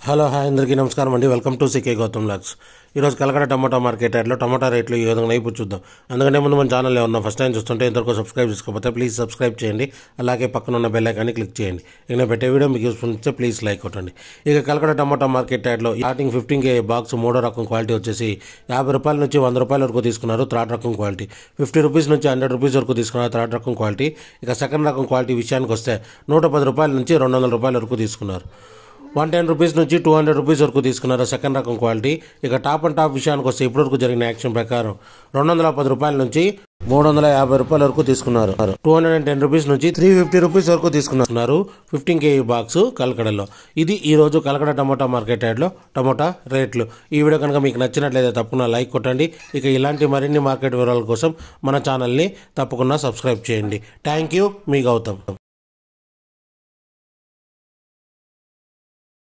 Hello hi అందరికీ నమస్కారం అండి. Welcome to C K Gautam logs. ఈరోజు కలకడ టమాటా మార్కెట్ యార్డ్లో టమాటా రేట్లు ఈ విధంగా అయిపో చూద్దాం. అందుకంటే ముందు మన ఛానల్ ఏమన్నా ఫస్ట్ టైం చూస్తుంటే ఇంతవరకు సబ్స్క్రైబ్ చేసుకోకపోతే ప్లీజ్ సబ్స్క్రైబ్ చేయండి. అలాగే పక్కన ఉన్న బెల్ ఐకాన్ని క్లిక్ చేయండి. ఇక నేను పెట్టే వీడియో మీకు యూస్ఫుల్ ఇస్తే ప్లీజ్ లైక్ కొట్టండి. ఇక కలకడ టమాటా మార్కెట్ యార్డ్లో స్టార్టింగ్ 15K బాక్స్ మూడో రకం క్వాలిటీ వచ్చేసి 50 రూపాయల నుంచి 100 రూపాయల వరకు తీసుకున్నారు. థర్డ్ రకం క్వాలిటీ 50 రూపీస్ నుంచి 100 రూపీస్ వరకు తీసుకున్నారు. థర్డ్ రకం క్వాలిటీ. ఇక సెకండ్ రకం క్వాలిటీ విషయానికి వస్తే 110 రూపాయల నుంచి 200 రూపాయల వరకు తీసుకున్నారు. 110 రూపీస్ నుంచి 200 రూపీస్ వరకు తీసుకున్నారు సెకండ్ రకం క్వాలిటీ. ఇక టాప్ అండ్ టాప్ విషయానికి వస్తే ఇప్పటివరకు జరిగిన యాక్షన్ ప్రకారం 210 రూపాయల నుంచి 350 రూపాయల వరకు తీసుకున్నారు. 210 రూపీస్ నుంచి 350 రూపీస్ వరకు తీసుకున్నారు 15K బాక్స్ కలకడలో. ఇది ఈ రోజు కలకడ టమాటా మార్కెట్ యార్డ్లో టమాటా రేట్లు. ఈ వీడియో కనుక మీకు నచ్చినట్లయితే తప్పకుండా లైక్ కొట్టండి. ఇక ఇలాంటి మరిన్ని మార్కెట్ వివరాల కోసం మన ఛానల్ని తప్పకుండా సబ్స్క్రైబ్ చేయండి. థ్యాంక్ యూ, మీ గౌతమ్.